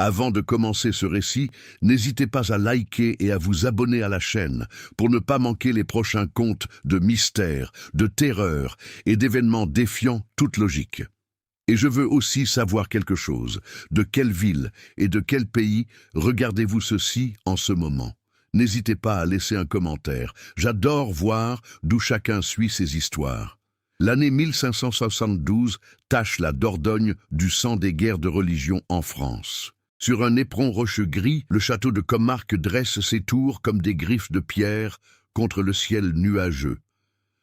Avant de commencer ce récit, n'hésitez pas à liker et à vous abonner à la chaîne pour ne pas manquer les prochains contes de mystères, de terreur et d'événements défiant toute logique. Et je veux aussi savoir quelque chose. De quelle ville et de quel pays regardez-vous ceci en ce moment? N'hésitez pas à laisser un commentaire. J'adore voir d'où chacun suit ses histoires. L'année 1572 tache la Dordogne du sang des guerres de religion en France. Sur un éperon rocheux gris, le château de Comarque dresse ses tours comme des griffes de pierre contre le ciel nuageux.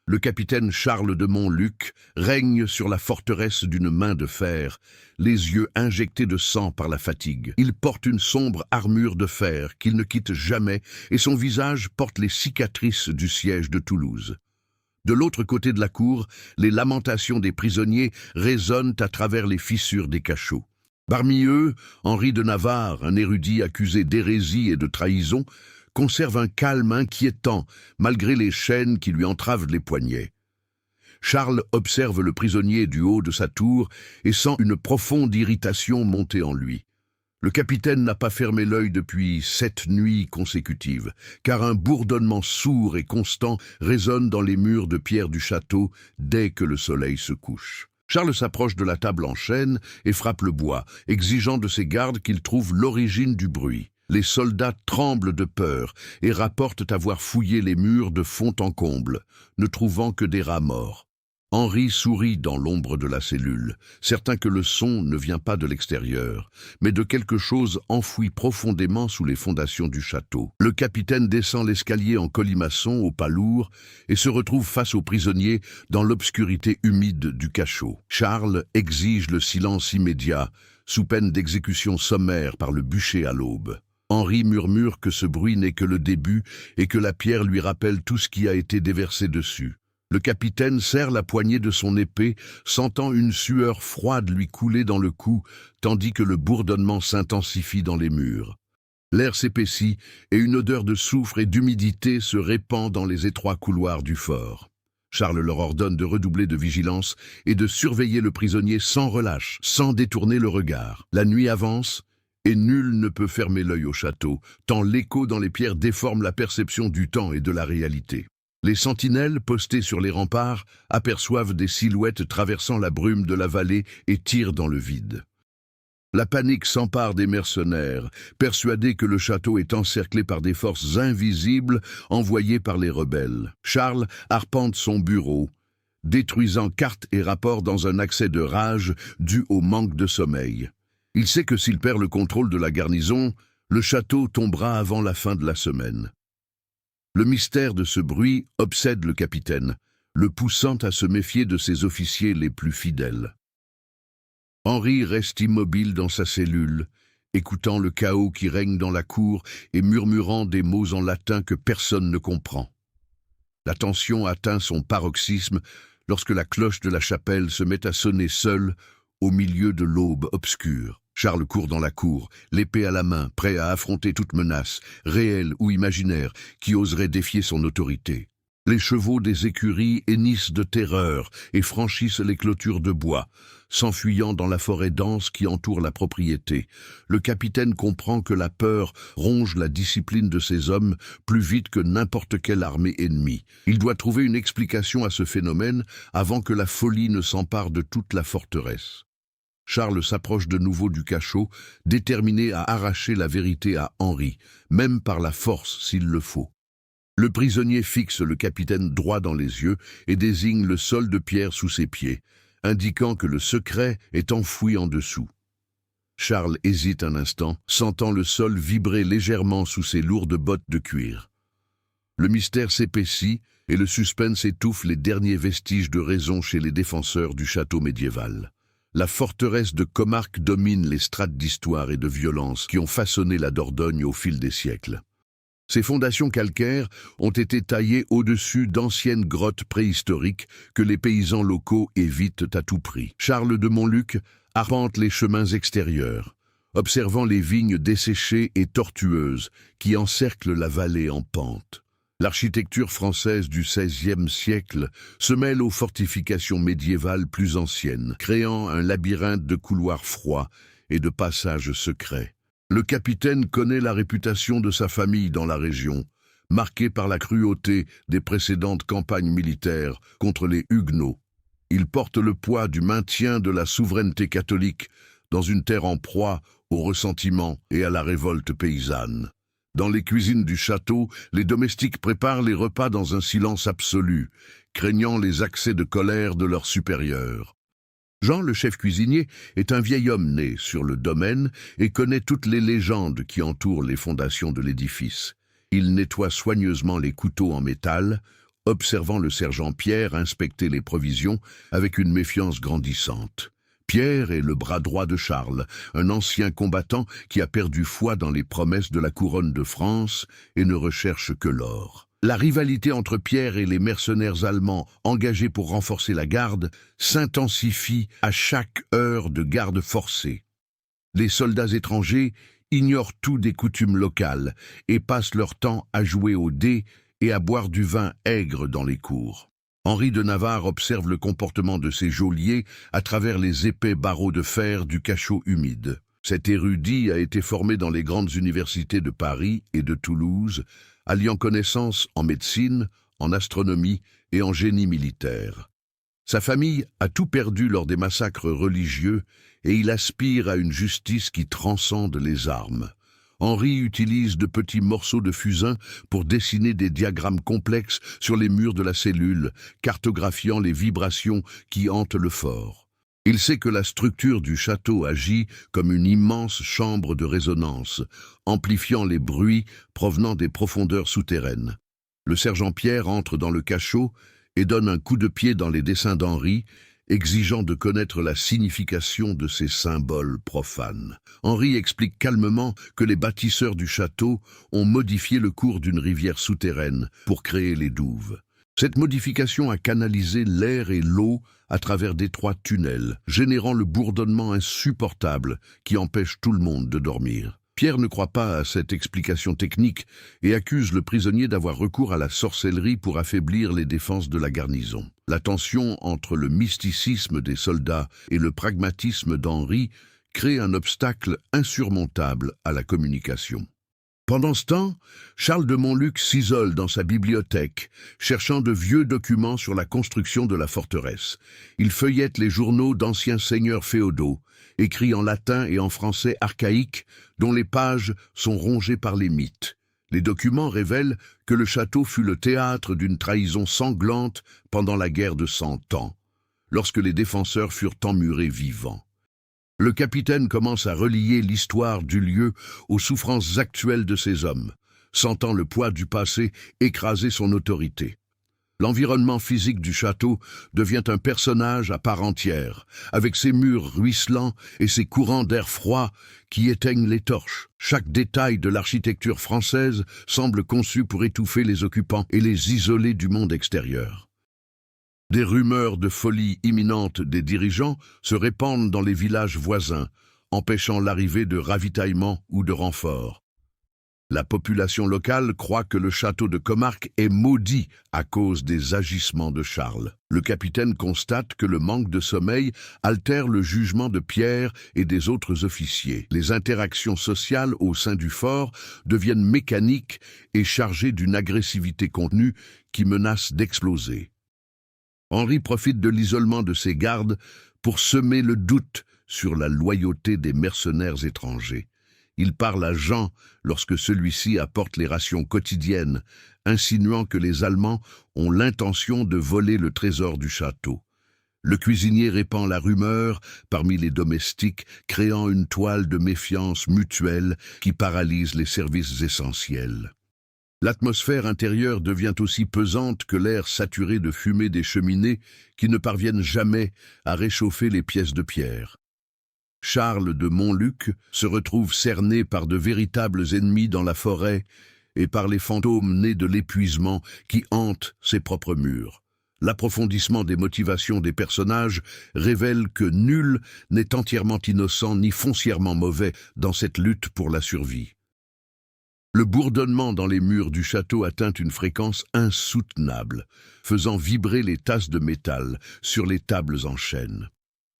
Le capitaine Charles de Montluc règne sur la forteresse d'une main de fer, les yeux injectés de sang par la fatigue. Il porte une sombre armure de fer qu'il ne quitte jamais et son visage porte les cicatrices du siège de Toulouse. De l'autre côté de la cour, les lamentations des prisonniers résonnent à travers les fissures des cachots. Parmi eux, Henri de Navarre, un érudit accusé d'hérésie et de trahison, conserve un calme inquiétant malgré les chaînes qui lui entravent les poignets. Charles observe le prisonnier du haut de sa tour et sent une profonde irritation monter en lui. Le capitaine n'a pas fermé l'œil depuis 7 nuits consécutives, car un bourdonnement sourd et constant résonne dans les murs de pierre du château dès que le soleil se couche. Charles s'approche de la table en chêne et frappe le bois, exigeant de ses gardes qu'ils trouvent l'origine du bruit. Les soldats tremblent de peur et rapportent avoir fouillé les murs de fond en comble, ne trouvant que des rats morts. Henri sourit dans l'ombre de la cellule, certain que le son ne vient pas de l'extérieur, mais de quelque chose enfoui profondément sous les fondations du château. Le capitaine descend l'escalier en colimaçon au pas lourd et se retrouve face aux prisonniers dans l'obscurité humide du cachot. Charles exige le silence immédiat, sous peine d'exécution sommaire par le bûcher à l'aube. Henri murmure que ce bruit n'est que le début et que la pierre lui rappelle tout ce qui a été déversé dessus. Le capitaine serre la poignée de son épée, sentant une sueur froide lui couler dans le cou, tandis que le bourdonnement s'intensifie dans les murs. L'air s'épaissit et une odeur de soufre et d'humidité se répand dans les étroits couloirs du fort. Charles leur ordonne de redoubler de vigilance et de surveiller le prisonnier sans relâche, sans détourner le regard. La nuit avance, et nul ne peut fermer l'œil au château, tant l'écho dans les pierres déforme la perception du temps et de la réalité. Les sentinelles, postées sur les remparts, aperçoivent des silhouettes traversant la brume de la vallée et tirent dans le vide. La panique s'empare des mercenaires, persuadés que le château est encerclé par des forces invisibles envoyées par les rebelles. Charles arpente son bureau, détruisant cartes et rapports dans un accès de rage dû au manque de sommeil. Il sait que s'il perd le contrôle de la garnison, le château tombera avant la fin de la semaine. Le mystère de ce bruit obsède le capitaine, le poussant à se méfier de ses officiers les plus fidèles. Henri reste immobile dans sa cellule, écoutant le chaos qui règne dans la cour et murmurant des mots en latin que personne ne comprend. La tension atteint son paroxysme lorsque la cloche de la chapelle se met à sonner seule au milieu de l'aube obscure. Charles court dans la cour, l'épée à la main, prêt à affronter toute menace, réelle ou imaginaire, qui oserait défier son autorité. Les chevaux des écuries hennissent de terreur et franchissent les clôtures de bois, s'enfuyant dans la forêt dense qui entoure la propriété. Le capitaine comprend que la peur ronge la discipline de ses hommes plus vite que n'importe quelle armée ennemie. Il doit trouver une explication à ce phénomène avant que la folie ne s'empare de toute la forteresse. Charles s'approche de nouveau du cachot, déterminé à arracher la vérité à Henri, même par la force s'il le faut. Le prisonnier fixe le capitaine droit dans les yeux et désigne le sol de pierre sous ses pieds, indiquant que le secret est enfoui en dessous. Charles hésite un instant, sentant le sol vibrer légèrement sous ses lourdes bottes de cuir. Le mystère s'épaissit et le suspense étouffe les derniers vestiges de raison chez les défenseurs du château médiéval. La forteresse de Comarque domine les strates d'histoire et de violence qui ont façonné la Dordogne au fil des siècles. Ses fondations calcaires ont été taillées au-dessus d'anciennes grottes préhistoriques que les paysans locaux évitent à tout prix. Charles de Montluc arpente les chemins extérieurs, observant les vignes desséchées et tortueuses qui encerclent la vallée en pente. L'architecture française du XVIe siècle se mêle aux fortifications médiévales plus anciennes, créant un labyrinthe de couloirs froids et de passages secrets. Le capitaine connaît la réputation de sa famille dans la région, marquée par la cruauté des précédentes campagnes militaires contre les Huguenots. Il porte le poids du maintien de la souveraineté catholique dans une terre en proie au ressentiment et à la révolte paysanne. Dans les cuisines du château, les domestiques préparent les repas dans un silence absolu, craignant les accès de colère de leurs supérieurs. Jean, le chef cuisinier, est un vieil homme né sur le domaine et connaît toutes les légendes qui entourent les fondations de l'édifice. Il nettoie soigneusement les couteaux en métal, observant le sergent Pierre inspecter les provisions avec une méfiance grandissante. Pierre est le bras droit de Charles, un ancien combattant qui a perdu foi dans les promesses de la couronne de France et ne recherche que l'or. La rivalité entre Pierre et les mercenaires allemands engagés pour renforcer la garde s'intensifie à chaque heure de garde forcée. Les soldats étrangers ignorent tout des coutumes locales et passent leur temps à jouer aux dés et à boire du vin aigre dans les cours. Henri de Navarre observe le comportement de ses geôliers à travers les épais barreaux de fer du cachot humide. Cet érudit a été formé dans les grandes universités de Paris et de Toulouse, alliant connaissances en médecine, en astronomie et en génie militaire. Sa famille a tout perdu lors des massacres religieux et il aspire à une justice qui transcende les armes. Henri utilise de petits morceaux de fusain pour dessiner des diagrammes complexes sur les murs de la cellule, cartographiant les vibrations qui hantent le fort. Il sait que la structure du château agit comme une immense chambre de résonance, amplifiant les bruits provenant des profondeurs souterraines. Le sergent Pierre entre dans le cachot et donne un coup de pied dans les dessins d'Henri, exigeant de connaître la signification de ces symboles profanes. Henri explique calmement que les bâtisseurs du château ont modifié le cours d'une rivière souterraine pour créer les douves. Cette modification a canalisé l'air et l'eau à travers d'étroits tunnels, générant le bourdonnement insupportable qui empêche tout le monde de dormir. Pierre ne croit pas à cette explication technique et accuse le prisonnier d'avoir recours à la sorcellerie pour affaiblir les défenses de la garnison. La tension entre le mysticisme des soldats et le pragmatisme d'Henri crée un obstacle insurmontable à la communication. Pendant ce temps, Charles de Montluc s'isole dans sa bibliothèque, cherchant de vieux documents sur la construction de la forteresse. Il feuillette les journaux d'anciens seigneurs féodaux, écrits en latin et en français archaïque, dont les pages sont rongées par les mythes. Les documents révèlent que le château fut le théâtre d'une trahison sanglante pendant la guerre de 100 ans, lorsque les défenseurs furent emmurés vivants. Le capitaine commence à relier l'histoire du lieu aux souffrances actuelles de ces hommes, sentant le poids du passé écraser son autorité. L'environnement physique du château devient un personnage à part entière, avec ses murs ruisselants et ses courants d'air froid qui éteignent les torches. Chaque détail de l'architecture française semble conçu pour étouffer les occupants et les isoler du monde extérieur. Des rumeurs de folie imminente des dirigeants se répandent dans les villages voisins, empêchant l'arrivée de ravitaillements ou de renforts. La population locale croit que le château de Comarque est maudit à cause des agissements de Charles. Le capitaine constate que le manque de sommeil altère le jugement de Pierre et des autres officiers. Les interactions sociales au sein du fort deviennent mécaniques et chargées d'une agressivité contenue qui menace d'exploser. Henri profite de l'isolement de ses gardes pour semer le doute sur la loyauté des mercenaires étrangers. Il parle à Jean lorsque celui-ci apporte les rations quotidiennes, insinuant que les Allemands ont l'intention de voler le trésor du château. Le cuisinier répand la rumeur parmi les domestiques, créant une toile de méfiance mutuelle qui paralyse les services essentiels. L'atmosphère intérieure devient aussi pesante que l'air saturé de fumée des cheminées qui ne parviennent jamais à réchauffer les pièces de pierre. Charles de Montluc se retrouve cerné par de véritables ennemis dans la forêt et par les fantômes nés de l'épuisement qui hantent ses propres murs. L'approfondissement des motivations des personnages révèle que nul n'est entièrement innocent ni foncièrement mauvais dans cette lutte pour la survie. Le bourdonnement dans les murs du château atteint une fréquence insoutenable, faisant vibrer les tasses de métal sur les tables en chêne.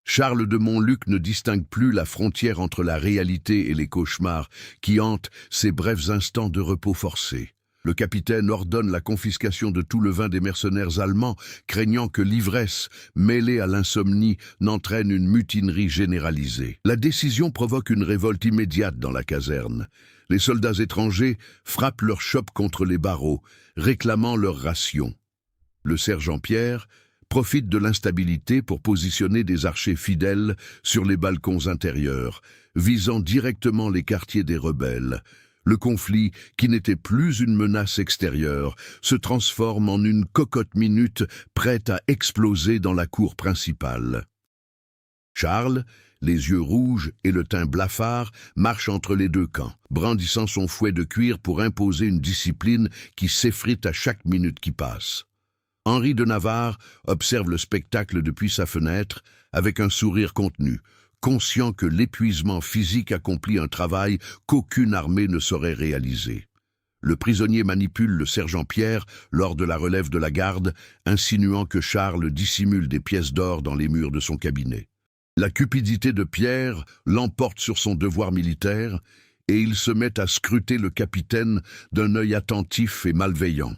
Charles de Montluc ne distingue plus la frontière entre la réalité et les cauchemars qui hantent ces brefs instants de repos forcé. Le capitaine ordonne la confiscation de tout le vin des mercenaires allemands, craignant que l'ivresse, mêlée à l'insomnie, n'entraîne une mutinerie généralisée. La décision provoque une révolte immédiate dans la caserne. Les soldats étrangers frappent leurs chopes contre les barreaux, réclamant leur ration. Le sergent Pierre profite de l'instabilité pour positionner des archers fidèles sur les balcons intérieurs, visant directement les quartiers des rebelles. Le conflit, qui n'était plus une menace extérieure, se transforme en une cocotte-minute prête à exploser dans la cour principale. Charles, les yeux rouges et le teint blafard, marche entre les deux camps, brandissant son fouet de cuir pour imposer une discipline qui s'effrite à chaque minute qui passe. Henri de Navarre observe le spectacle depuis sa fenêtre avec un sourire contenu, conscient que l'épuisement physique accomplit un travail qu'aucune armée ne saurait réaliser. Le prisonnier manipule le sergent Pierre lors de la relève de la garde, insinuant que Charles dissimule des pièces d'or dans les murs de son cabinet. La cupidité de Pierre l'emporte sur son devoir militaire et il se met à scruter le capitaine d'un œil attentif et malveillant.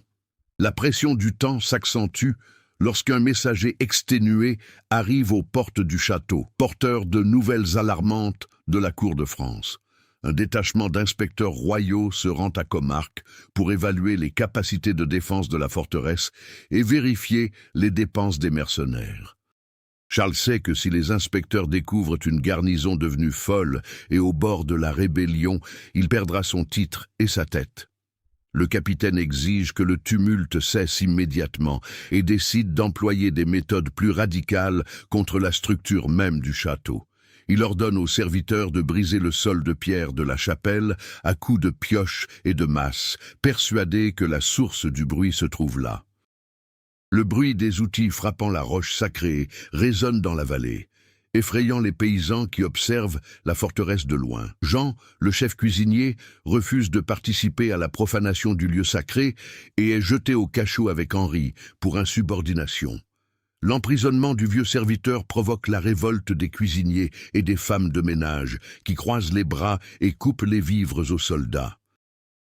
La pression du temps s'accentue lorsqu'un messager exténué arrive aux portes du château, porteur de nouvelles alarmantes de la cour de France. Un détachement d'inspecteurs royaux se rend à Comarque pour évaluer les capacités de défense de la forteresse et vérifier les dépenses des mercenaires. Charles sait que si les inspecteurs découvrent une garnison devenue folle et au bord de la rébellion, il perdra son titre et sa tête. Le capitaine exige que le tumulte cesse immédiatement et décide d'employer des méthodes plus radicales contre la structure même du château. Il ordonne aux serviteurs de briser le sol de pierre de la chapelle à coups de pioches et de masses, persuadés que la source du bruit se trouve là. Le bruit des outils frappant la roche sacrée résonne dans la vallée, effrayant les paysans qui observent la forteresse de loin. Jean, le chef cuisinier, refuse de participer à la profanation du lieu sacré et est jeté au cachot avec Henri pour insubordination. L'emprisonnement du vieux serviteur provoque la révolte des cuisiniers et des femmes de ménage qui croisent les bras et coupent les vivres aux soldats.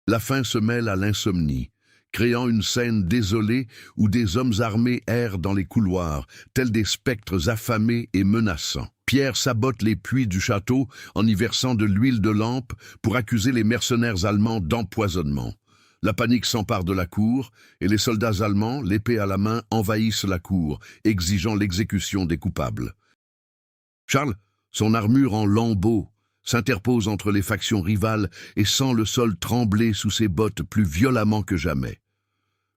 La faim se mêle à l'insomnie, créant une scène désolée où des hommes armés errent dans les couloirs, tels des spectres affamés et menaçants. Pierre sabote les puits du château en y versant de l'huile de lampe pour accuser les mercenaires allemands d'empoisonnement. La panique s'empare de la cour et les soldats allemands, l'épée à la main, envahissent la cour, exigeant l'exécution des coupables. Charles, son armure en lambeaux, s'interpose entre les factions rivales et sent le sol trembler sous ses bottes plus violemment que jamais.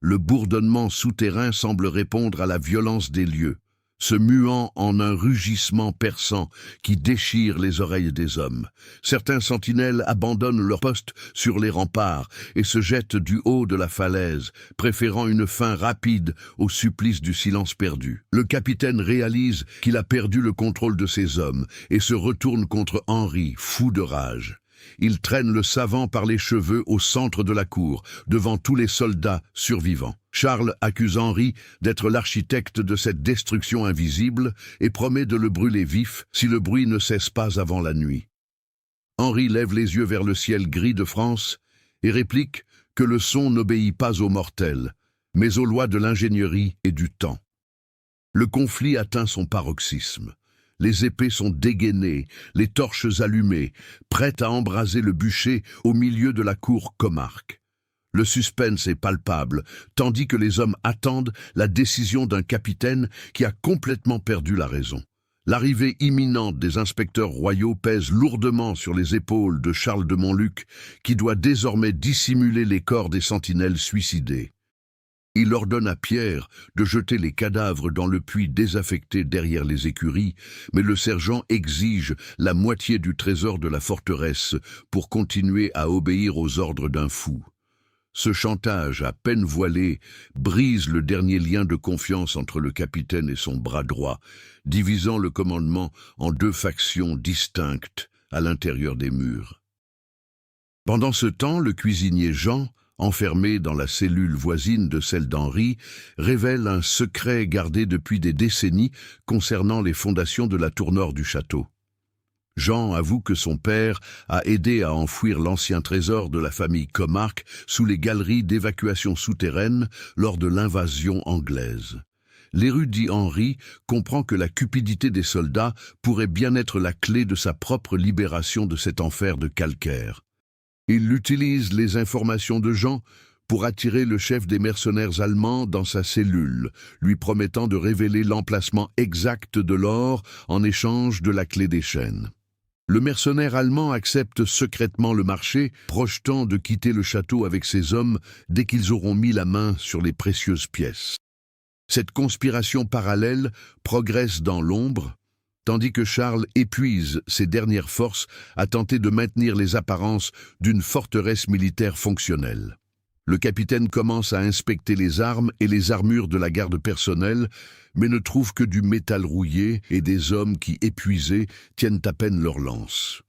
Le bourdonnement souterrain semble répondre à la violence des lieux, se muant en un rugissement perçant qui déchire les oreilles des hommes. Certains sentinelles abandonnent leur poste sur les remparts et se jettent du haut de la falaise, préférant une fin rapide au supplice du silence perdu. Le capitaine réalise qu'il a perdu le contrôle de ses hommes et se retourne contre Henri, fou de rage. Il traîne le savant par les cheveux au centre de la cour, devant tous les soldats survivants. Charles accuse Henri d'être l'architecte de cette destruction invisible et promet de le brûler vif si le bruit ne cesse pas avant la nuit. Henri lève les yeux vers le ciel gris de France et réplique que le son n'obéit pas aux mortels, mais aux lois de l'ingénierie et du temps. Le conflit atteint son paroxysme. Les épées sont dégainées, les torches allumées, prêtes à embraser le bûcher au milieu de la cour Comarque. Le suspense est palpable, tandis que les hommes attendent la décision d'un capitaine qui a complètement perdu la raison. L'arrivée imminente des inspecteurs royaux pèse lourdement sur les épaules de Charles de Montluc, qui doit désormais dissimuler les corps des sentinelles suicidés. Il ordonne à Pierre de jeter les cadavres dans le puits désaffecté derrière les écuries, mais le sergent exige la moitié du trésor de la forteresse pour continuer à obéir aux ordres d'un fou. Ce chantage à peine voilé brise le dernier lien de confiance entre le capitaine et son bras droit, divisant le commandement en deux factions distinctes à l'intérieur des murs. Pendant ce temps, le cuisinier Jean, enfermé dans la cellule voisine de celle d'Henri, révèle un secret gardé depuis des décennies concernant les fondations de la tour nord du château. Jean avoue que son père a aidé à enfouir l'ancien trésor de la famille Comarque sous les galeries d'évacuation souterraines lors de l'invasion anglaise. L'érudit Henri comprend que la cupidité des soldats pourrait bien être la clé de sa propre libération de cet enfer de calcaire. Il utilise les informations de Jean pour attirer le chef des mercenaires allemands dans sa cellule, lui promettant de révéler l'emplacement exact de l'or en échange de la clé des chaînes. Le mercenaire allemand accepte secrètement le marché, projetant de quitter le château avec ses hommes dès qu'ils auront mis la main sur les précieuses pièces. Cette conspiration parallèle progresse dans l'ombre, tandis que Charles épuise ses dernières forces à tenter de maintenir les apparences d'une forteresse militaire fonctionnelle. Le capitaine commence à inspecter les armes et les armures de la garde personnelle, mais ne trouve que du métal rouillé et des hommes qui, épuisés, tiennent à peine leurs lances.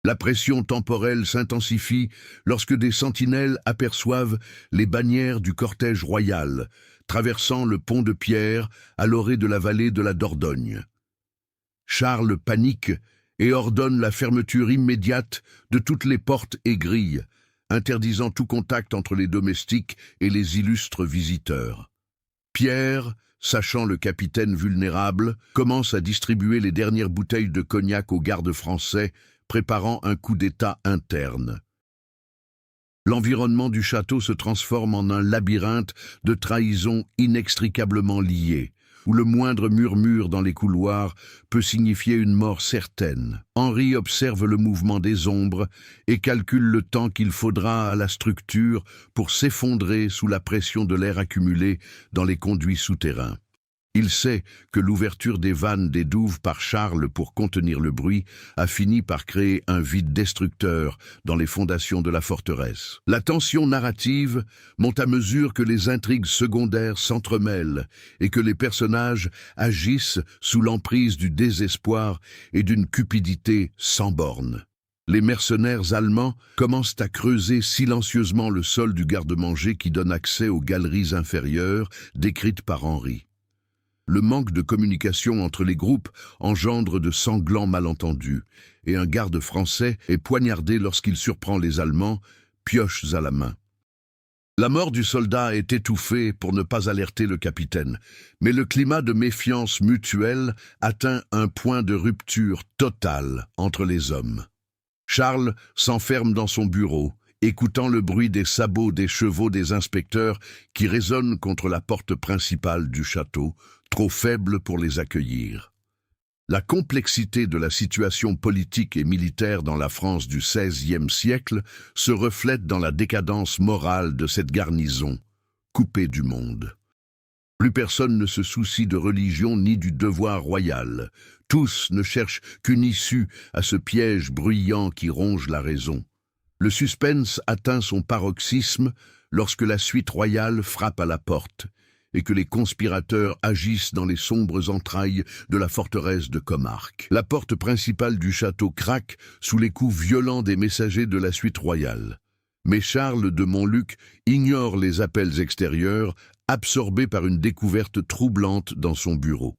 La pression temporelle s'intensifie lorsque des sentinelles aperçoivent les bannières du cortège royal, traversant le pont de pierre à l'orée de la vallée de la Dordogne. Charles panique et ordonne la fermeture immédiate de toutes les portes et grilles, interdisant tout contact entre les domestiques et les illustres visiteurs. Pierre, sachant le capitaine vulnérable, commence à distribuer les dernières bouteilles de cognac aux gardes français, préparant un coup d'État interne. L'environnement du château se transforme en un labyrinthe de trahisons inextricablement liées, où le moindre murmure dans les couloirs peut signifier une mort certaine. Henri observe le mouvement des ombres et calcule le temps qu'il faudra à la structure pour s'effondrer sous la pression de l'air accumulé dans les conduits souterrains. Il sait que l'ouverture des vannes des douves par Charles pour contenir le bruit a fini par créer un vide destructeur dans les fondations de la forteresse. La tension narrative monte à mesure que les intrigues secondaires s'entremêlent et que les personnages agissent sous l'emprise du désespoir et d'une cupidité sans bornes. Les mercenaires allemands commencent à creuser silencieusement le sol du garde-manger qui donne accès aux galeries inférieures décrites par Henri. Le manque de communication entre les groupes engendre de sanglants malentendus, et un garde français est poignardé lorsqu'il surprend les Allemands, pioches à la main. La mort du soldat est étouffée pour ne pas alerter le capitaine, mais le climat de méfiance mutuelle atteint un point de rupture totale entre les hommes. Charles s'enferme dans son bureau, écoutant le bruit des sabots des chevaux des inspecteurs qui résonnent contre la porte principale du château, trop faible pour les accueillir. La complexité de la situation politique et militaire dans la France du XVIe siècle se reflète dans la décadence morale de cette garnison, coupée du monde. Plus personne ne se soucie de religion ni du devoir royal. Tous ne cherchent qu'une issue à ce piège bruyant qui ronge la raison. Le suspense atteint son paroxysme lorsque la suite royale frappe à la porte et que les conspirateurs agissent dans les sombres entrailles de la forteresse de Comarque. La porte principale du château craque sous les coups violents des messagers de la suite royale. Mais Charles de Montluc ignore les appels extérieurs, absorbé par une découverte troublante dans son bureau.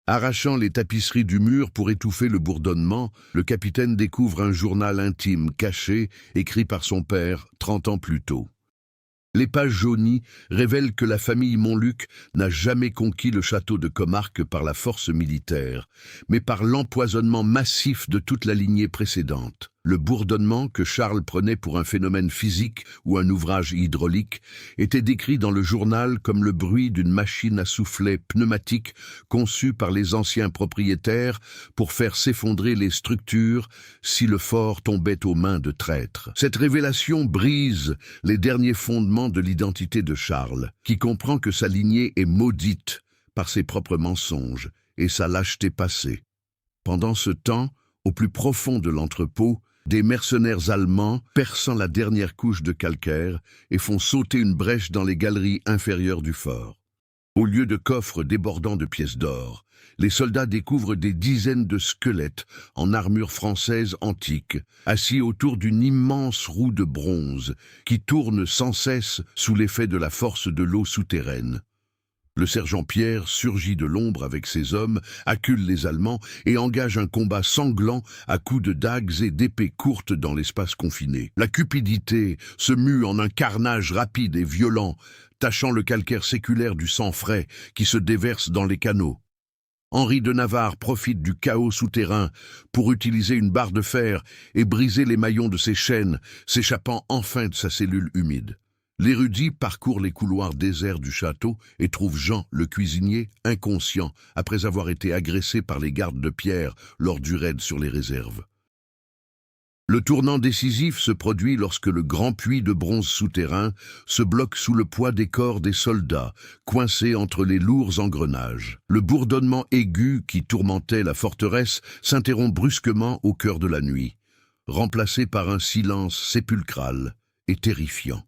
Arrachant les tapisseries du mur pour étouffer le bourdonnement, le capitaine découvre un journal intime caché, écrit par son père 30 ans plus tôt. Les pages jaunies révèlent que la famille Montluc n'a jamais conquis le château de Comarque par la force militaire, mais par l'empoisonnement massif de toute la lignée précédente. Le bourdonnement, que Charles prenait pour un phénomène physique ou un ouvrage hydraulique, était décrit dans le journal comme le bruit d'une machine à soufflet pneumatique conçue par les anciens propriétaires pour faire s'effondrer les structures si le fort tombait aux mains de traîtres. Cette révélation brise les derniers fondements de l'identité de Charles, qui comprend que sa lignée est maudite par ses propres mensonges et sa lâcheté passée. Pendant ce temps, au plus profond de l'entrepôt, des mercenaires allemands perçant la dernière couche de calcaire et font sauter une brèche dans les galeries inférieures du fort. Au lieu de coffres débordant de pièces d'or, les soldats découvrent des dizaines de squelettes en armure française antique, assis autour d'une immense roue de bronze qui tourne sans cesse sous l'effet de la force de l'eau souterraine. Le sergent Pierre surgit de l'ombre avec ses hommes, accule les Allemands et engage un combat sanglant à coups de dagues et d'épées courtes dans l'espace confiné. La cupidité se mue en un carnage rapide et violent, tachant le calcaire séculaire du sang frais qui se déverse dans les canaux. Henri de Navarre profite du chaos souterrain pour utiliser une barre de fer et briser les maillons de ses chaînes, s'échappant enfin de sa cellule humide. L'érudit parcourt les couloirs déserts du château et trouve Jean, le cuisinier, inconscient après avoir été agressé par les gardes de Pierre lors du raid sur les réserves. Le tournant décisif se produit lorsque le grand puits de bronze souterrain se bloque sous le poids des corps des soldats, coincés entre les lourds engrenages. Le bourdonnement aigu qui tourmentait la forteresse s'interrompt brusquement au cœur de la nuit, remplacé par un silence sépulcral et terrifiant.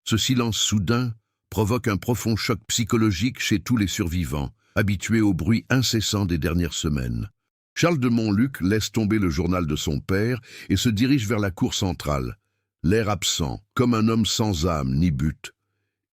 Ce silence soudain provoque un profond choc psychologique chez tous les survivants, habitués au bruit incessant des dernières semaines. Charles de Montluc laisse tomber le journal de son père et se dirige vers la cour centrale, l'air absent, comme un homme sans âme ni but.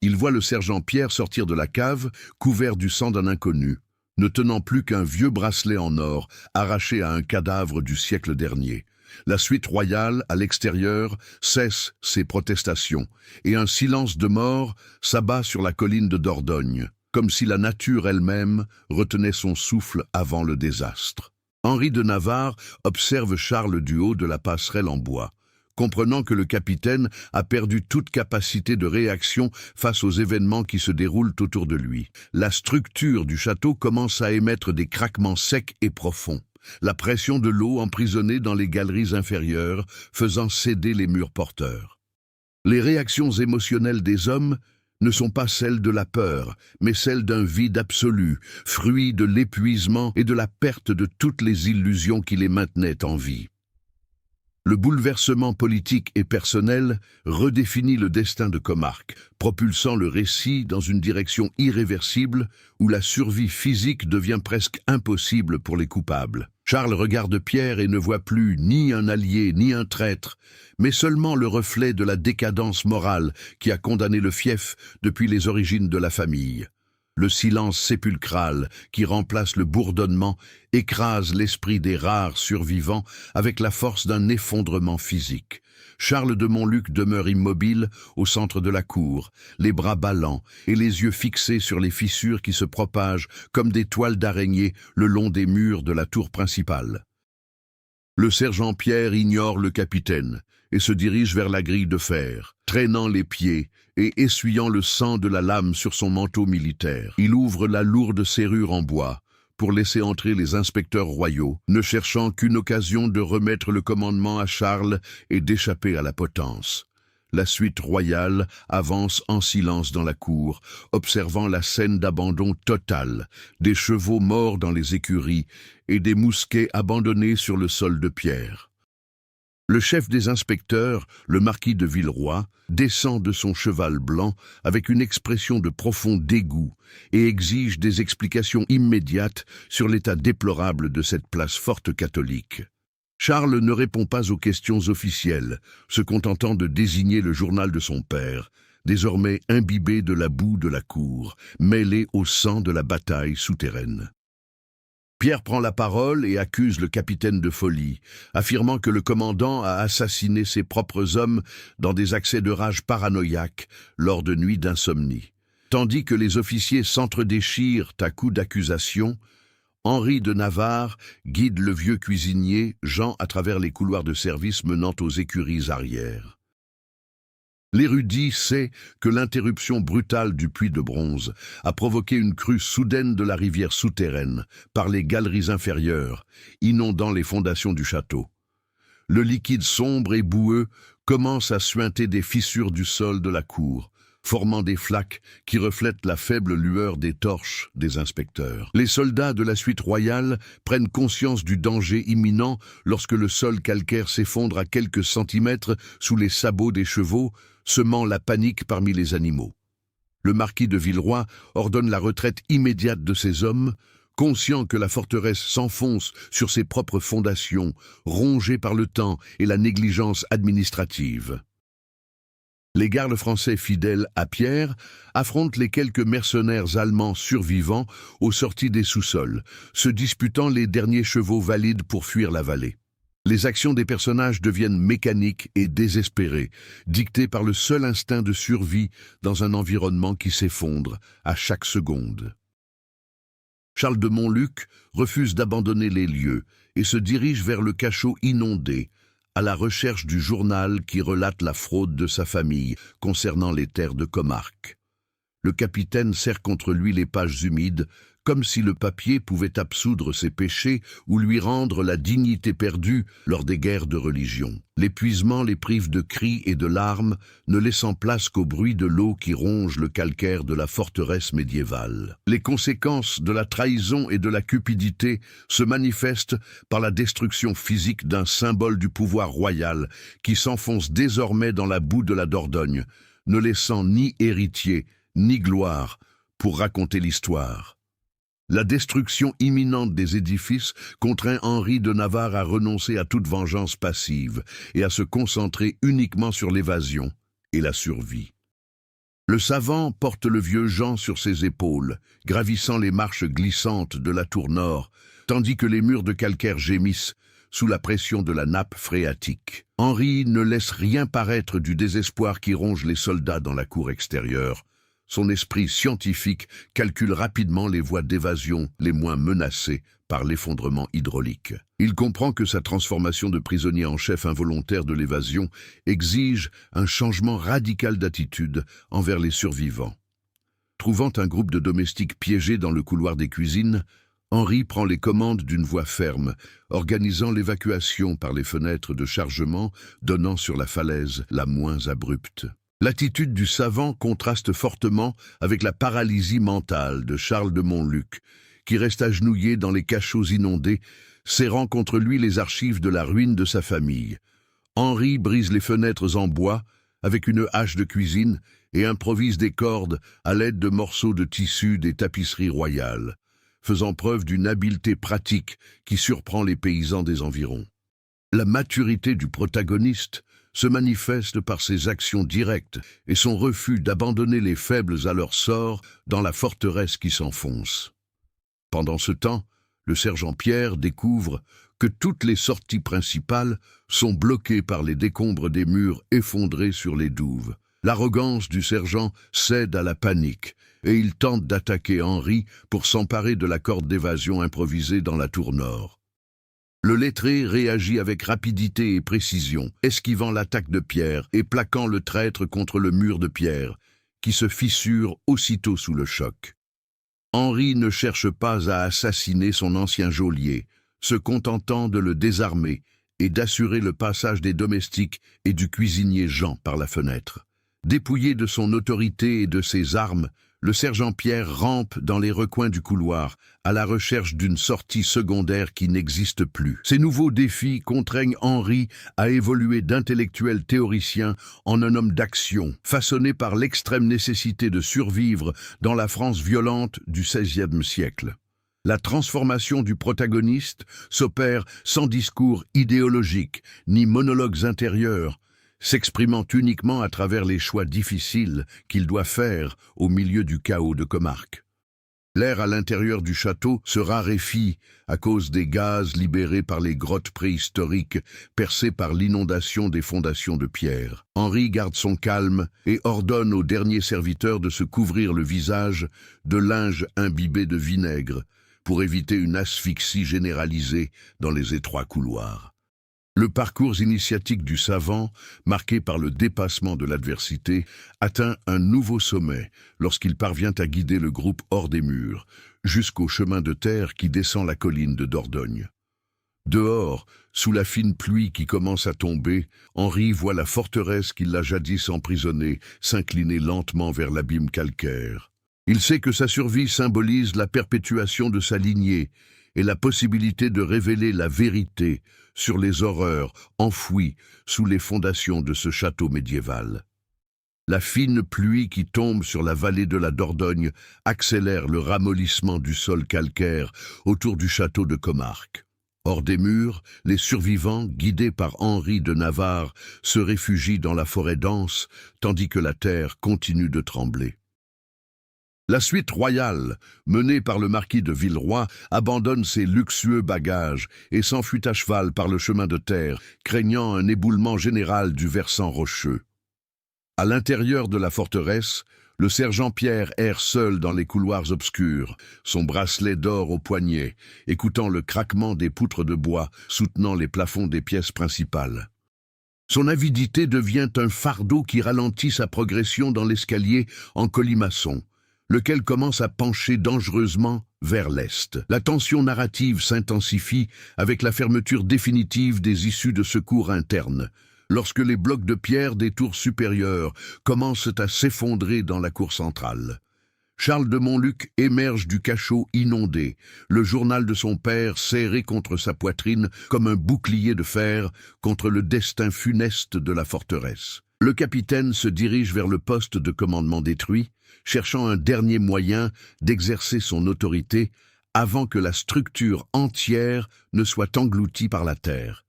Il voit le sergent Pierre sortir de la cave, couvert du sang d'un inconnu, ne tenant plus qu'un vieux bracelet en or, arraché à un cadavre du siècle dernier. La suite royale, à l'extérieur, cesse ses protestations, et un silence de mort s'abat sur la colline de Dordogne, comme si la nature elle-même retenait son souffle avant le désastre. Henri de Navarre observe Charles du haut de la passerelle en bois, comprenant que le capitaine a perdu toute capacité de réaction face aux événements qui se déroulent autour de lui. La structure du château commence à émettre des craquements secs et profonds, la pression de l'eau emprisonnée dans les galeries inférieures faisant céder les murs porteurs. Les réactions émotionnelles des hommes ne sont pas celles de la peur, mais celles d'un vide absolu, fruit de l'épuisement et de la perte de toutes les illusions qui les maintenaient en vie. Le bouleversement politique et personnel redéfinit le destin de Comarque, propulsant le récit dans une direction irréversible où la survie physique devient presque impossible pour les coupables. Charles regarde Pierre et ne voit plus ni un allié ni un traître, mais seulement le reflet de la décadence morale qui a condamné le fief depuis les origines de la famille. Le silence sépulcral qui remplace le bourdonnement écrase l'esprit des rares survivants avec la force d'un effondrement physique. Charles de Montluc demeure immobile au centre de la cour, les bras ballants et les yeux fixés sur les fissures qui se propagent comme des toiles d'araignée le long des murs de la tour principale. Le sergent Pierre ignore le capitaine et se dirige vers la grille de fer, traînant les pieds et essuyant le sang de la lame sur son manteau militaire. Il ouvre la lourde serrure en bois pour laisser entrer les inspecteurs royaux, ne cherchant qu'une occasion de remettre le commandement à Charles et d'échapper à la potence. La suite royale avance en silence dans la cour, observant la scène d'abandon total, des chevaux morts dans les écuries et des mousquets abandonnés sur le sol de pierre. Le chef des inspecteurs, le marquis de Villeroy, descend de son cheval blanc avec une expression de profond dégoût et exige des explications immédiates sur l'état déplorable de cette place forte catholique. Charles ne répond pas aux questions officielles, se contentant de désigner le journal de son père, désormais imbibé de la boue de la cour, mêlé au sang de la bataille souterraine. Pierre prend la parole et accuse le capitaine de folie, affirmant que le commandant a assassiné ses propres hommes dans des accès de rage paranoïaque lors de nuits d'insomnie. Tandis que les officiers s'entredéchirent à coups d'accusations, Henri de Navarre guide le vieux cuisinier Jean à travers les couloirs de service menant aux écuries arrière. L'érudit sait que l'interruption brutale du puits de bronze a provoqué une crue soudaine de la rivière souterraine par les galeries inférieures, inondant les fondations du château. Le liquide sombre et boueux commence à suinter des fissures du sol de la cour, formant des flaques qui reflètent la faible lueur des torches des inspecteurs. Les soldats de la suite royale prennent conscience du danger imminent lorsque le sol calcaire s'effondre à quelques centimètres sous les sabots des chevaux, semant la panique parmi les animaux. Le marquis de Villeroy ordonne la retraite immédiate de ses hommes, conscient que la forteresse s'enfonce sur ses propres fondations, rongée par le temps et la négligence administrative. Les gardes français fidèles à Pierre affrontent les quelques mercenaires allemands survivants aux sorties des sous-sols, se disputant les derniers chevaux valides pour fuir la vallée. Les actions des personnages deviennent mécaniques et désespérées, dictées par le seul instinct de survie dans un environnement qui s'effondre à chaque seconde. Charles de Montluc refuse d'abandonner les lieux et se dirige vers le cachot inondé, à la recherche du journal qui relate la fraude de sa famille concernant les terres de Comarque. Le capitaine serre contre lui les pages humides, comme si le papier pouvait absoudre ses péchés ou lui rendre la dignité perdue lors des guerres de religion. L'épuisement les prive de cris et de larmes, ne laissant place qu'au bruit de l'eau qui ronge le calcaire de la forteresse médiévale. Les conséquences de la trahison et de la cupidité se manifestent par la destruction physique d'un symbole du pouvoir royal qui s'enfonce désormais dans la boue de la Dordogne, ne laissant ni héritier ni gloire pour raconter l'histoire. La destruction imminente des édifices contraint Henri de Navarre à renoncer à toute vengeance passive et à se concentrer uniquement sur l'évasion et la survie. Le savant porte le vieux Jean sur ses épaules, gravissant les marches glissantes de la tour nord, tandis que les murs de calcaire gémissent sous la pression de la nappe phréatique. Henri ne laisse rien paraître du désespoir qui ronge les soldats dans la cour extérieure. Son esprit scientifique calcule rapidement les voies d'évasion les moins menacées par l'effondrement hydraulique. Il comprend que sa transformation de prisonnier en chef involontaire de l'évasion exige un changement radical d'attitude envers les survivants. Trouvant un groupe de domestiques piégés dans le couloir des cuisines, Henri prend les commandes d'une voie ferme, organisant l'évacuation par les fenêtres de chargement donnant sur la falaise la moins abrupte. L'attitude du savant contraste fortement avec la paralysie mentale de Charles de Montluc, qui reste agenouillé dans les cachots inondés, serrant contre lui les archives de la ruine de sa famille. Henri brise les fenêtres en bois avec une hache de cuisine et improvise des cordes à l'aide de morceaux de tissu des tapisseries royales, faisant preuve d'une habileté pratique qui surprend les paysans des environs. La maturité du protagoniste se manifeste par ses actions directes et son refus d'abandonner les faibles à leur sort dans la forteresse qui s'enfonce. Pendant ce temps, le sergent Pierre découvre que toutes les sorties principales sont bloquées par les décombres des murs effondrés sur les douves. L'arrogance du sergent cède à la panique et il tente d'attaquer Henri pour s'emparer de la corde d'évasion improvisée dans la tour nord. Le lettré réagit avec rapidité et précision, esquivant l'attaque de Pierre et plaquant le traître contre le mur de pierre, qui se fissure aussitôt sous le choc. Henri ne cherche pas à assassiner son ancien geôlier, se contentant de le désarmer et d'assurer le passage des domestiques et du cuisinier Jean par la fenêtre. Dépouillé de son autorité et de ses armes, le sergent Pierre rampe dans les recoins du couloir, à la recherche d'une sortie secondaire qui n'existe plus. Ces nouveaux défis contraignent Henri à évoluer d'intellectuel théoricien en un homme d'action, façonné par l'extrême nécessité de survivre dans la France violente du XVIe siècle. La transformation du protagoniste s'opère sans discours idéologique ni monologues intérieurs, s'exprimant uniquement à travers les choix difficiles qu'il doit faire au milieu du chaos de Comarque. L'air à l'intérieur du château se raréfie à cause des gaz libérés par les grottes préhistoriques percées par l'inondation des fondations de pierre. Henri garde son calme et ordonne aux derniers serviteurs de se couvrir le visage de linge imbibé de vinaigre pour éviter une asphyxie généralisée dans les étroits couloirs. Le parcours initiatique du savant, marqué par le dépassement de l'adversité, atteint un nouveau sommet lorsqu'il parvient à guider le groupe hors des murs, jusqu'au chemin de terre qui descend la colline de Dordogne. Dehors, sous la fine pluie qui commence à tomber, Henri voit la forteresse qui l'a jadis emprisonné s'incliner lentement vers l'abîme calcaire. Il sait que sa survie symbolise la perpétuation de sa lignée et la possibilité de révéler la vérité sur les horreurs enfouies sous les fondations de ce château médiéval. La fine pluie qui tombe sur la vallée de la Dordogne accélère le ramollissement du sol calcaire autour du château de Comarque. Hors des murs, les survivants, guidés par Henri de Navarre, se réfugient dans la forêt dense, tandis que la terre continue de trembler. La suite royale, menée par le marquis de Villeroy, abandonne ses luxueux bagages et s'enfuit à cheval par le chemin de terre, craignant un éboulement général du versant rocheux. À l'intérieur de la forteresse, le sergent Pierre erre seul dans les couloirs obscurs, son bracelet d'or au poignet, écoutant le craquement des poutres de bois soutenant les plafonds des pièces principales. Son avidité devient un fardeau qui ralentit sa progression dans l'escalier en colimaçon, lequel commence à pencher dangereusement vers l'est. La tension narrative s'intensifie avec la fermeture définitive des issues de secours internes, lorsque les blocs de pierre des tours supérieures commencent à s'effondrer dans la cour centrale. Charles de Montluc émerge du cachot inondé, le journal de son père serré contre sa poitrine comme un bouclier de fer contre le destin funeste de la forteresse. Le capitaine se dirige vers le poste de commandement détruit, cherchant un dernier moyen d'exercer son autorité avant que la structure entière ne soit engloutie par la terre.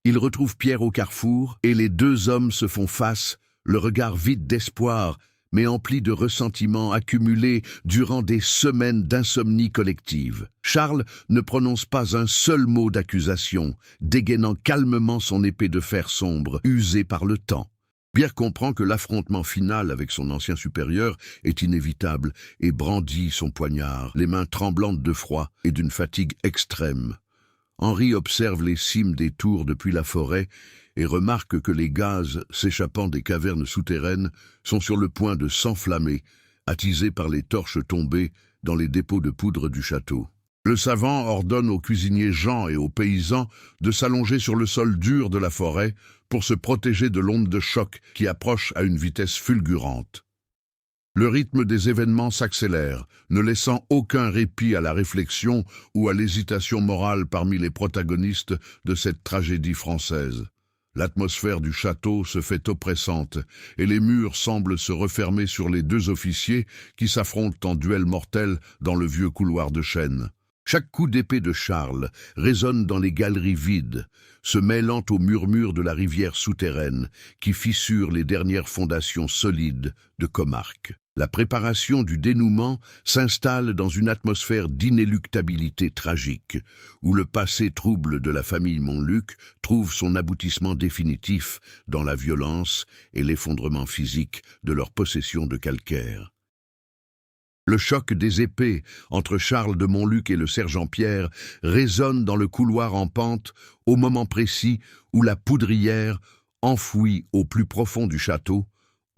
Il retrouve Pierre au carrefour et les deux hommes se font face, le regard vide d'espoir, mais empli de ressentiments accumulés durant des semaines d'insomnie collective. Charles ne prononce pas un seul mot d'accusation, dégainant calmement son épée de fer sombre, usée par le temps. Pierre comprend que l'affrontement final avec son ancien supérieur est inévitable et brandit son poignard, les mains tremblantes de froid et d'une fatigue extrême. Henri observe les cimes des tours depuis la forêt et remarque que les gaz s'échappant des cavernes souterraines sont sur le point de s'enflammer, attisés par les torches tombées dans les dépôts de poudre du château. Le savant ordonne au cuisinier Jean et aux paysans de s'allonger sur le sol dur de la forêt pour se protéger de l'onde de choc qui approche à une vitesse fulgurante. Le rythme des événements s'accélère, ne laissant aucun répit à la réflexion ou à l'hésitation morale parmi les protagonistes de cette tragédie française. L'atmosphère du château se fait oppressante et les murs semblent se refermer sur les deux officiers qui s'affrontent en duel mortel dans le vieux couloir de chêne. Chaque coup d'épée de Charles résonne dans les galeries vides, se mêlant au murmure de la rivière souterraine qui fissure les dernières fondations solides de Comarque. La préparation du dénouement s'installe dans une atmosphère d'inéluctabilité tragique, où le passé trouble de la famille Montluc trouve son aboutissement définitif dans la violence et l'effondrement physique de leur possession de calcaire. Le choc des épées entre Charles de Montluc et le sergent Pierre résonne dans le couloir en pente au moment précis où la poudrière, enfouie au plus profond du château,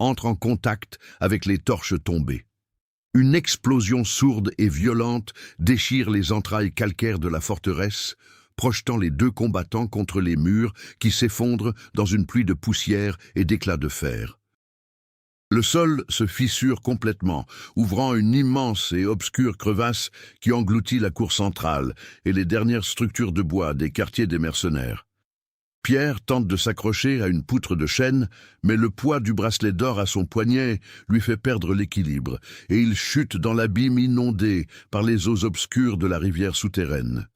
entre en contact avec les torches tombées. Une explosion sourde et violente déchire les entrailles calcaires de la forteresse, projetant les deux combattants contre les murs qui s'effondrent dans une pluie de poussière et d'éclats de fer. Le sol se fissure complètement, ouvrant une immense et obscure crevasse qui engloutit la cour centrale et les dernières structures de bois des quartiers des mercenaires. Pierre tente de s'accrocher à une poutre de chêne, mais le poids du bracelet d'or à son poignet lui fait perdre l'équilibre, et il chute dans l'abîme inondé par les eaux obscures de la rivière souterraine.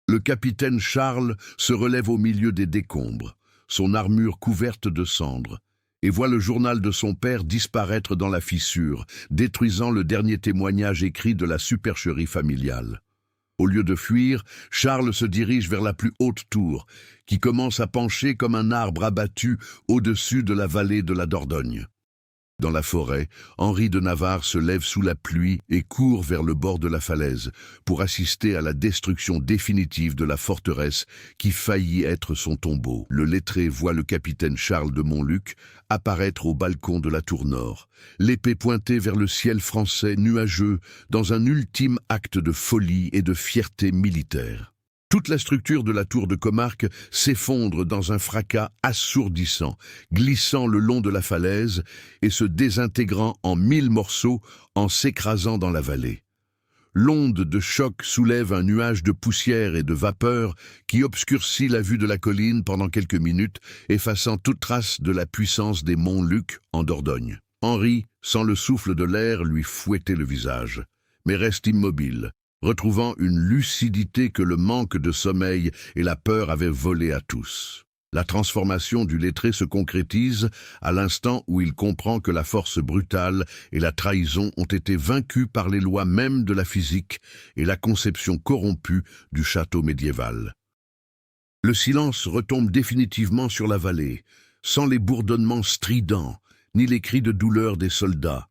Le capitaine Charles se relève au milieu des décombres, son armure couverte de cendres, et voit le journal de son père disparaître dans la fissure, détruisant le dernier témoignage écrit de la supercherie familiale. Au lieu de fuir, Charles se dirige vers la plus haute tour, qui commence à pencher comme un arbre abattu au-dessus de la vallée de la Dordogne. Dans la forêt, Henri de Navarre se lève sous la pluie et court vers le bord de la falaise pour assister à la destruction définitive de la forteresse qui faillit être son tombeau. Le lettré voit le capitaine Charles de Montluc apparaître au balcon de la tour nord, l'épée pointée vers le ciel français nuageux dans un ultime acte de folie et de fierté militaire. Toute la structure de la tour de Comarque s'effondre dans un fracas assourdissant, glissant le long de la falaise et se désintégrant en 1000 morceaux en s'écrasant dans la vallée. L'onde de choc soulève un nuage de poussière et de vapeur qui obscurcit la vue de la colline pendant quelques minutes, effaçant toute trace de la puissance des monts Luc en Dordogne. Henri sent le souffle de l'air lui fouetter le visage, mais reste immobile, retrouvant une lucidité que le manque de sommeil et la peur avaient volée à tous. La transformation du lettré se concrétise à l'instant où il comprend que la force brutale et la trahison ont été vaincues par les lois mêmes de la physique et la conception corrompue du château médiéval. Le silence retombe définitivement sur la vallée, sans les bourdonnements stridents, ni les cris de douleur des soldats,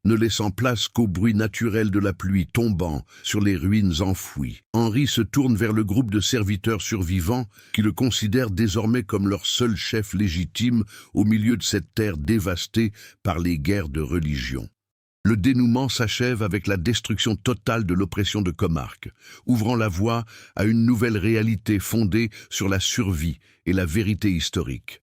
ne laissant place qu'au bruit naturel de la pluie tombant sur les ruines enfouies. Henri se tourne vers le groupe de serviteurs survivants qui le considèrent désormais comme leur seul chef légitime au milieu de cette terre dévastée par les guerres de religion. Le dénouement s'achève avec la destruction totale de l'oppression de Comarque, ouvrant la voie à une nouvelle réalité fondée sur la survie et la vérité historique.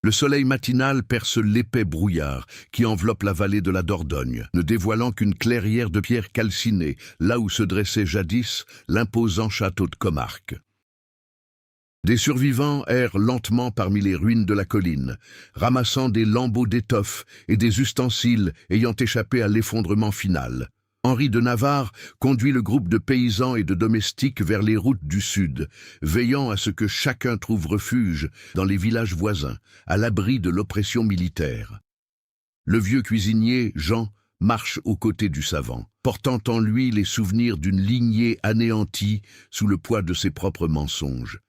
Le soleil matinal perce l'épais brouillard qui enveloppe la vallée de la Dordogne, ne dévoilant qu'une clairière de pierre calcinée, là où se dressait jadis l'imposant château de Comarque. Des survivants errent lentement parmi les ruines de la colline, ramassant des lambeaux d'étoffe et des ustensiles ayant échappé à l'effondrement final. Henri de Navarre conduit le groupe de paysans et de domestiques vers les routes du sud, veillant à ce que chacun trouve refuge dans les villages voisins, à l'abri de l'oppression militaire. Le vieux cuisinier, Jean, marche aux côtés du savant, portant en lui les souvenirs d'une lignée anéantie sous le poids de ses propres mensonges.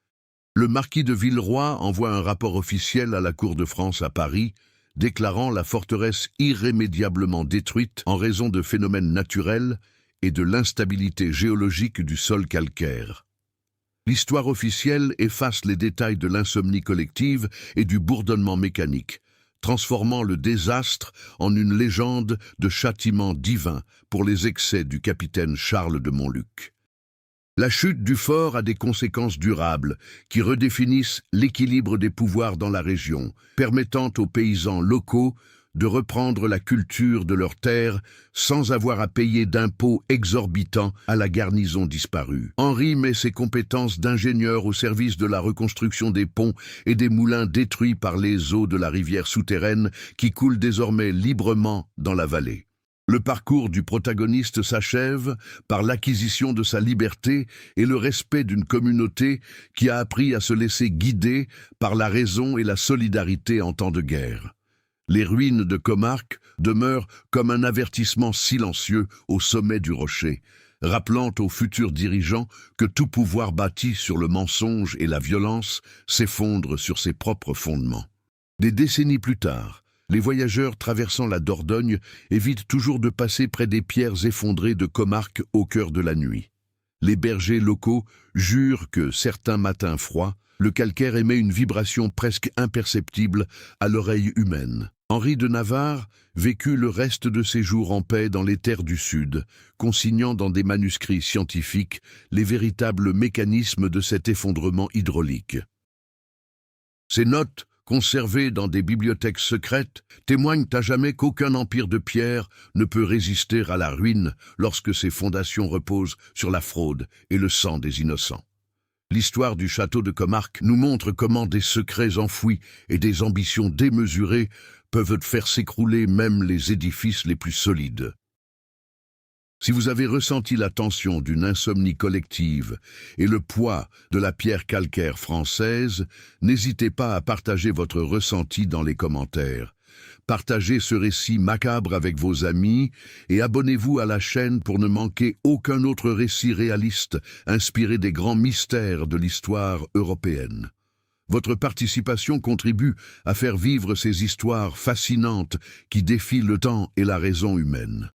Le marquis de Villeroy envoie un rapport officiel à la cour de France à Paris, déclarant la forteresse irrémédiablement détruite en raison de phénomènes naturels et de l'instabilité géologique du sol calcaire. L'histoire officielle efface les détails de l'insomnie collective et du bourdonnement mécanique, transformant le désastre en une légende de châtiment divin pour les excès du capitaine Charles de Montluc. La chute du fort a des conséquences durables qui redéfinissent l'équilibre des pouvoirs dans la région, permettant aux paysans locaux de reprendre la culture de leurs terres sans avoir à payer d'impôts exorbitants à la garnison disparue. Henri met ses compétences d'ingénieur au service de la reconstruction des ponts et des moulins détruits par les eaux de la rivière souterraine qui coulent désormais librement dans la vallée. Le parcours du protagoniste s'achève par l'acquisition de sa liberté et le respect d'une communauté qui a appris à se laisser guider par la raison et la solidarité en temps de guerre. Les ruines de Comarque demeurent comme un avertissement silencieux au sommet du rocher, rappelant aux futurs dirigeants que tout pouvoir bâti sur le mensonge et la violence s'effondre sur ses propres fondements. Des décennies plus tard, les voyageurs traversant la Dordogne évitent toujours de passer près des pierres effondrées de Comarque au cœur de la nuit. Les bergers locaux jurent que, certains matins froids, le calcaire émet une vibration presque imperceptible à l'oreille humaine. Henri de Navarre vécut le reste de ses jours en paix dans les terres du Sud, consignant dans des manuscrits scientifiques les véritables mécanismes de cet effondrement hydraulique. Ces notes, conservées dans des bibliothèques secrètes, témoignent à jamais qu'aucun empire de pierre ne peut résister à la ruine lorsque ses fondations reposent sur la fraude et le sang des innocents. L'histoire du château de Comarque nous montre comment des secrets enfouis et des ambitions démesurées peuvent faire s'écrouler même les édifices les plus solides. Si vous avez ressenti la tension d'une insomnie collective et le poids de la pierre calcaire française, n'hésitez pas à partager votre ressenti dans les commentaires. Partagez ce récit macabre avec vos amis et abonnez-vous à la chaîne pour ne manquer aucun autre récit réaliste inspiré des grands mystères de l'histoire européenne. Votre participation contribue à faire vivre ces histoires fascinantes qui défient le temps et la raison humaine.